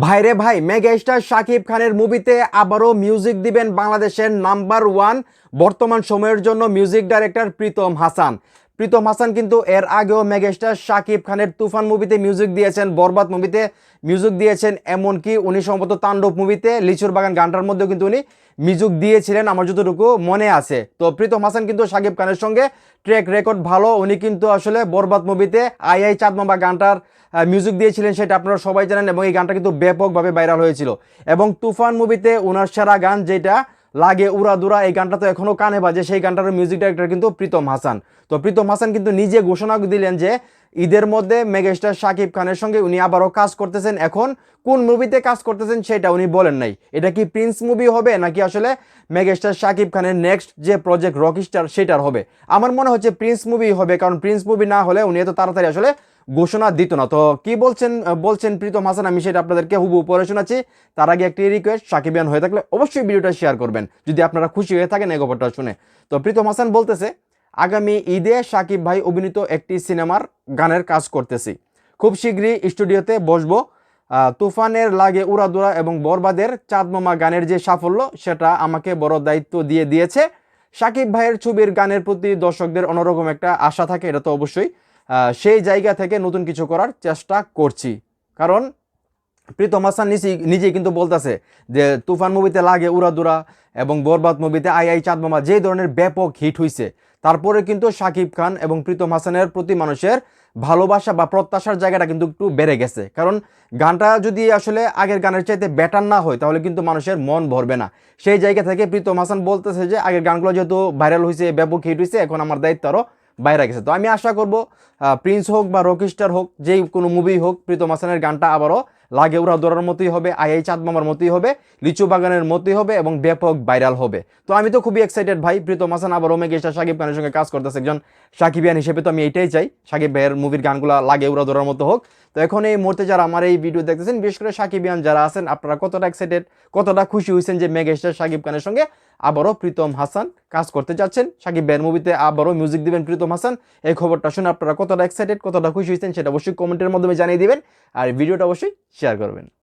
ভাইরে ভাই, mega star Shakib খানের মুভিতে আবারও মিউজিক দিবেন বাংলাদেশের নাম্বার ওয়ান বর্তমান সময়ের জন্য মিউজিক ডাইরেক্টর প্রীতম হাসান। প্রীতম হাসান কিন্তু এর আগেও মেগা স্টার শাকিব খানের তুফান মুভিতে মিউজিক দিয়েছেন, বরবাদ মুভিতে মিউজিক দিয়েছেন, এমনকি উনি সম্ভবত তাণ্ডব মুভিতে লিচুর বাগান গানটার মধ্যেও কিন্তু উনি মিউজিক দিয়েছিলেন আমার যতটুকু মনে আছে। তো প্রীতম হাসান কিন্তু শাকিব খানের সঙ্গে ট্র্যাক রেকর্ড ভালো। উনি কিন্তু আসলে বরবাদ মুভিতে আই আই চাঁদ মামা গানটার মিউজিক দিয়েছিলেন, সেটা আপনারা সবাই জানেন, এবং এই গানটা কিন্তু ব্যাপকভাবে ভাইরাল হয়েছিল। এবং তুফান মুভিতে ওনার সেরা গান যেটা লাগে উড়াদুরা, এই গানটা তো এখনও কানে বাজে, সেই গানটার মিউজিক ডাইরেক্টর কিন্তু প্রীতম হাসান। তো প্রীতম হাসান কিন্তু নিজে ঘোষণা দিলেন যে ঈদের মধ্যে মেগাস্টার শাকিব খানের সঙ্গে উনি আবারও কাজ করতেছেন। এখন কোন মুভিতে কাজ করতেছেন সেটা উনি বলেন নাই। এটা কি প্রিন্স মুভি হবে নাকি আসলে মেগাস্টার শাকিব খানের নেক্সট যে প্রজেক্ট রকিস্টার সেটার হবে? আমার মনে হচ্ছে প্রিন্স মুভি হবে, কারণ প্রিন্স মুভি না হলে উনি এত তাড়াতাড়ি আসলে ঘোষণা দিত না। তো কি বলছেন প্রীতম হাসান, আমি সেটা আপনাদেরকে হুবহু পড়ে শোনাচ্ছি। তার আগে একটি রিকোয়েস্ট, সাকিবিয়ান হয়ে থাকলে অবশ্যই ভিডিওটা শেয়ার করবেন যদি আপনারা খুশি হয়ে থাকেন এই খবরটা শুনে। তো প্রীতম হাসান বলতেছে, আগামী ঈদে শাকিব ভাই অভিনীত একটি সিনেমার গানের কাজ করতেছি, খুব শীঘ্রই স্টুডিওতে বসবো। তুফানের লাগে উড়াদুরা এবং বরবাদের চাঁদ মামা গানের যে সাফল্য সেটা আমাকে বড় দায়িত্ব দিয়ে দিয়েছে। শাকিব ভাইয়ের ছবির গানের প্রতি দর্শকদের অন্যরকম একটা আশা থাকে, এটা তো অবশ্যই। সেই জায়গা থেকে নতুন কিছু করার চেষ্টা করছি। কারণ প্রীতম হাসান নিজেই কিন্তু বলতেছে যে তুফান মুভিতে লাগে উড়াদুরা এবং বরবাদ মুভিতে আই আই চাঁদ মামা যে ধরনের ব্যাপক হিট হয়েছে, তারপরে কিন্তু শাকিব খান এবং প্রীতম হাসানের প্রতি মানুষের ভালোবাসা বা প্রত্যাশার জায়গাটা কিন্তু একটু বেড়ে গেছে। কারণ গানটা যদি আসলে আগের গানের চাইতে বেটার না হয় তাহলে কিন্তু মানুষের মন ভরবে না। সেই জায়গা থেকে প্রীতম হাসান বলতেছে যে আগের গানগুলো যেহেতু ভাইরাল হয়েছে, ব্যাপক হিট হয়েছে, এখন আমার দায়িত্ব আরও বাইরে গেছে। তো আমি আশা করব প্রিন্স হোক বা রকিস্টার হোক, যেই কোনো মুভি হোক, প্রীতম হাসানের গানটা আবারও লাগে উড়া দৌড়ার মতোই হবে, আই আই চাঁদ মামার মতোই হবে, লিচু বাগানের মতোই হবে এবং ব্যাপক ভাইরাল হবে। তো আমি তো খুবই এক্সাইটেড ভাই, প্রীতম হাসান আবারও মেগাস্টার শাকিব খানের সঙ্গে কাজ করতেছে। একজন সাকিবিয়ান হিসেবে তো আমি এটাই চাই, শাকিব ভাইয়ের মুভির গানগুলো লাগে উড়া দৌড়ার মতো হোক। তো এখন এই মুহূর্তে যারা আমার এই ভিডিও দেখতেছেন, বিশেষ করে সাকিবিয়ান যারা আছেন, আপনারা কতটা এক্সাইটেড, কতটা খুশি হয়েছেন যে মেগাস্টার শাকিব খানের সঙ্গে আবারও প্রীতম হাসান কাজ করতে যাচ্ছেন, শাকিব ভাইয়ের মুভিতে আবারও মিউজিক দিবেন প্রীতম হাসান? এই খবরটা শুনে আপনারা কতটা এক্সাইটেড, কতটা খুশি হয়েছেন সেটা অবশ্যই কমেন্টের মাধ্যমে জানিয়ে দিবেন, আর ভিডিওটা অবশ্যই শেয়ার করবেন।